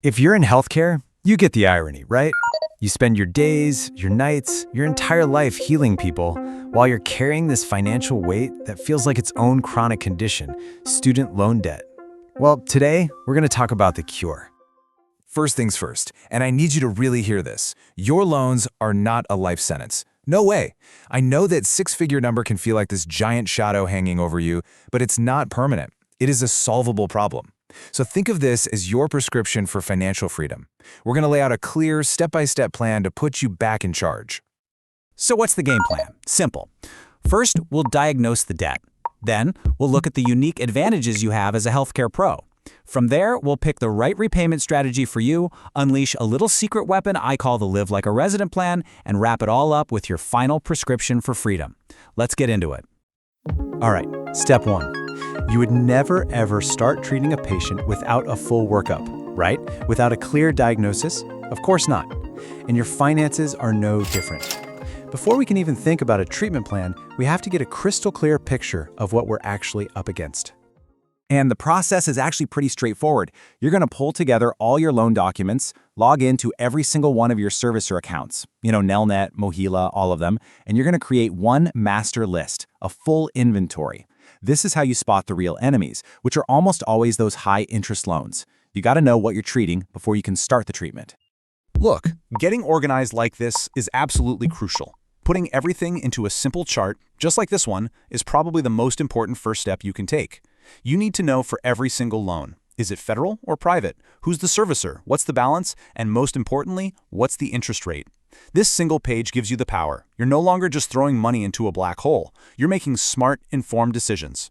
If you're in healthcare, you get the irony, right? You spend your days, your nights, your entire life healing people while you're carrying this financial weight that feels like its own chronic condition, student loan debt. Well, today, we're going to talk about the cure. First things first, and I need you to really hear this. Your loans are not a life sentence. No way. I know that six-figure number can feel like this giant shadow hanging over you, but it's not permanent. It is a solvable problem. So think of this as your prescription for financial freedom. We're going to lay out a clear, step-by-step plan to put you back in charge. So what's the game plan? Simple. First, we'll diagnose the debt. Then, we'll look at the unique advantages you have as a healthcare pro. From there, we'll pick the right repayment strategy for you, unleash a little secret weapon I call the Live Like a Resident plan, and wrap it all up with your final prescription for freedom. Let's get into it. All right, step one. You would never ever start treating a patient without a full workup, right? Without a clear diagnosis? Of course not. And your finances are no different. Before we can even think about a treatment plan, we have to get a crystal clear picture of what we're actually up against. And the process is actually pretty straightforward. You're going to pull together all your loan documents, log into every single one of your servicer accounts, Nelnet, Mohila, all of them, and you're going to create one master list, a full inventory. This is how you spot the real enemies, which are almost always those high-interest loans. You got to know what you're treating before you can start the treatment. Look, getting organized like this is absolutely crucial. Putting everything into a simple chart, just like this one, is probably the most important first step you can take. You need to know for every single loan. Is it federal or private? Who's the servicer? What's the balance? And most importantly, what's the interest rate? This single page gives you the power. You're no longer just throwing money into a black hole. You're making smart, informed decisions.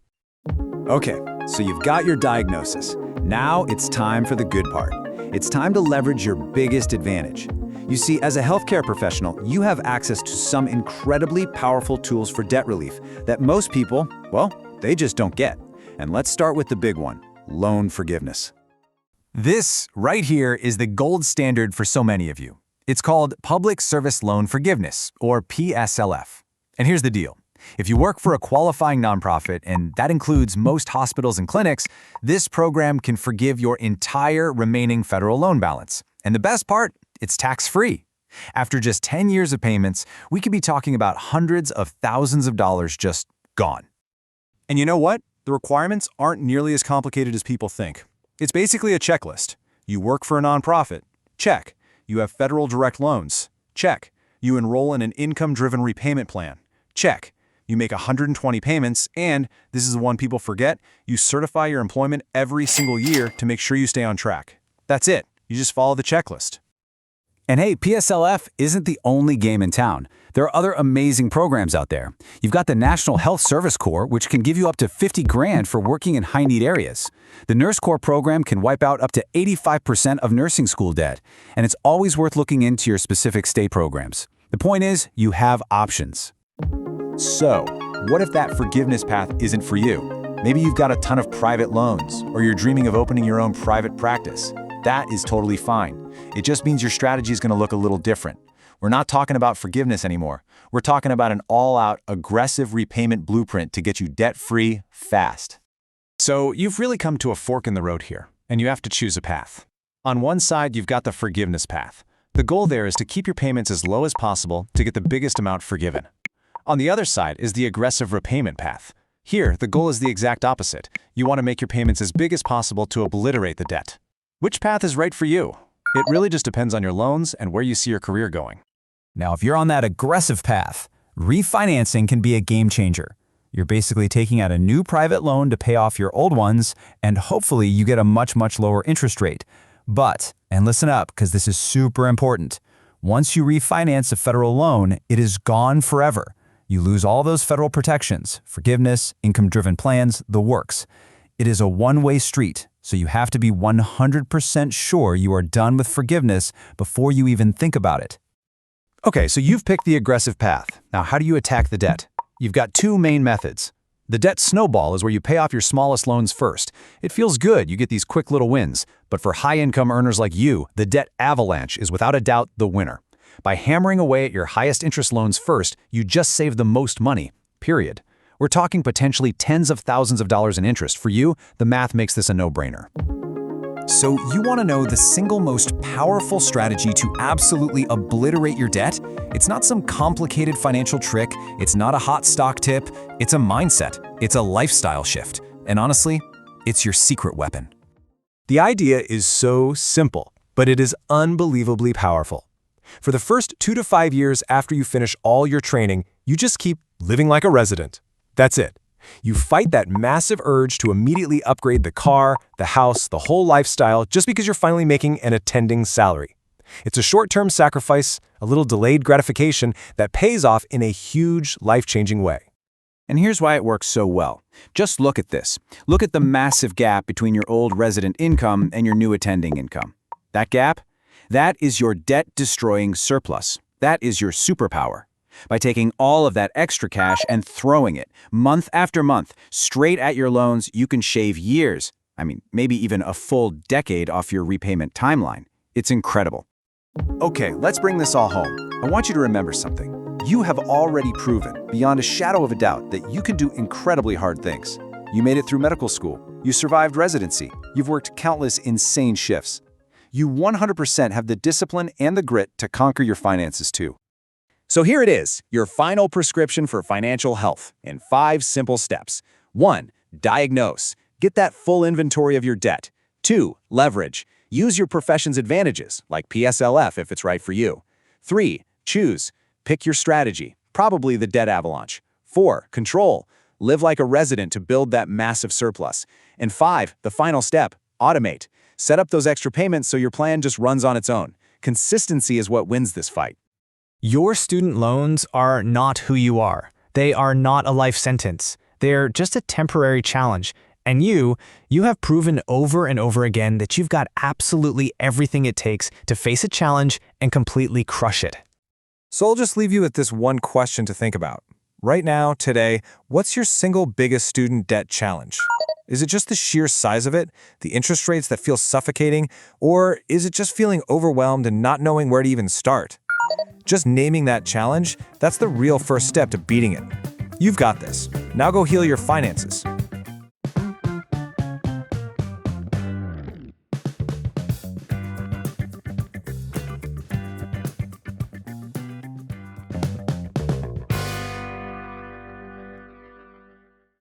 Okay, so you've got your diagnosis. Now it's time for the good part. It's time to leverage your biggest advantage. You see, as a healthcare professional, you have access to some incredibly powerful tools for debt relief that most people, well, they just don't get. And let's start with the big one, loan forgiveness. This right here is the gold standard for so many of you. It's called Public Service Loan Forgiveness, or PSLF. And here's the deal. If you work for a qualifying nonprofit, and that includes most hospitals and clinics, this program can forgive your entire remaining federal loan balance. And the best part, it's tax-free. After just 10 years of payments, we could be talking about hundreds of thousands of dollars just gone. And you know what? The requirements aren't nearly as complicated as people think. It's basically a checklist. You work for a nonprofit. Check. You have federal direct loans. Check. You enroll in an income-driven repayment plan. Check. You make 120 payments, and, this is the one people forget, you certify your employment every single year to make sure you stay on track. That's it. You just follow the checklist. And hey, PSLF isn't the only game in town. There are other amazing programs out there. You've got the National Health Service Corps, which can give you up to 50 grand for working in high-need areas. The Nurse Corps program can wipe out up to 85% of nursing school debt. And it's always worth looking into your specific state programs. The point is, you have options. So, what if that forgiveness path isn't for you? Maybe you've got a ton of private loans, or you're dreaming of opening your own private practice. That is totally fine. It just means your strategy is going to look a little different. We're not talking about forgiveness anymore. We're talking about an all-out, aggressive repayment blueprint to get you debt-free fast. So you've really come to a fork in the road here, and you have to choose a path. On one side, you've got the forgiveness path. The goal there is to keep your payments as low as possible to get the biggest amount forgiven. On the other side is the aggressive repayment path. Here, the goal is the exact opposite. You want to make your payments as big as possible to obliterate the debt. Which path is right for you? It really just depends on your loans and where you see your career going. Now, if you're on that aggressive path, refinancing can be a game changer. You're basically taking out a new private loan to pay off your old ones, and hopefully you get a much, much lower interest rate. But, and listen up, because this is super important, once you refinance a federal loan, it is gone forever. You lose all those federal protections, forgiveness, income-driven plans, the works. It is a one-way street, so you have to be 100% sure you are done with forgiveness before you even think about it. Okay, so you've picked the aggressive path. Now, how do you attack the debt? You've got two main methods. The debt snowball is where you pay off your smallest loans first. It feels good, you get these quick little wins. But for high-income earners like you, the debt avalanche is without a doubt the winner. By hammering away at your highest interest loans first, you just save the most money, period. We're talking potentially tens of thousands of dollars in interest. For you, the math makes this a no-brainer. So you want to know the single most powerful strategy to absolutely obliterate your debt? It's not some complicated financial trick, it's not a hot stock tip, it's a mindset, it's a lifestyle shift. And honestly, it's your secret weapon. The idea is so simple, but it is unbelievably powerful. For the first 2 to 5 years after you finish all your training, you just keep living like a resident. That's it. You fight that massive urge to immediately upgrade the car, the house, the whole lifestyle just because you're finally making an attending salary. It's a short-term sacrifice, a little delayed gratification that pays off in a huge, life-changing way. And here's why it works so well. Just look at this. Look at the massive gap between your old resident income and your new attending income. That gap? That is your debt-destroying surplus. That is your superpower. By taking all of that extra cash and throwing it, month after month, straight at your loans, you can shave years, maybe even a full decade off your repayment timeline. It's incredible. Okay, let's bring this all home. I want you to remember something. You have already proven, beyond a shadow of a doubt, that you can do incredibly hard things. You made it through medical school. You survived residency. You've worked countless insane shifts. You 100% have the discipline and the grit to conquer your finances too. So here it is, your final prescription for financial health in 5 simple steps. 1. Diagnose. Get that full inventory of your debt. 2. Leverage. Use your profession's advantages, like PSLF if it's right for you. 3. Choose. Pick your strategy, probably the debt avalanche. 4. Control. Live like a resident to build that massive surplus. And 5. The final step. Automate. Set up those extra payments so your plan just runs on its own. Consistency is what wins this fight. Your student loans are not who you are. They are not a life sentence. They're just a temporary challenge. And you have proven over and over again that you've got absolutely everything it takes to face a challenge and completely crush it. So I'll just leave you with this one question to think about. Right now, today, what's your single biggest student debt challenge? Is it just the sheer size of it, the interest rates that feel suffocating, or is it just feeling overwhelmed and not knowing where to even start? Just naming that challenge, that's the real first step to beating it. You've got this. Now go heal your finances.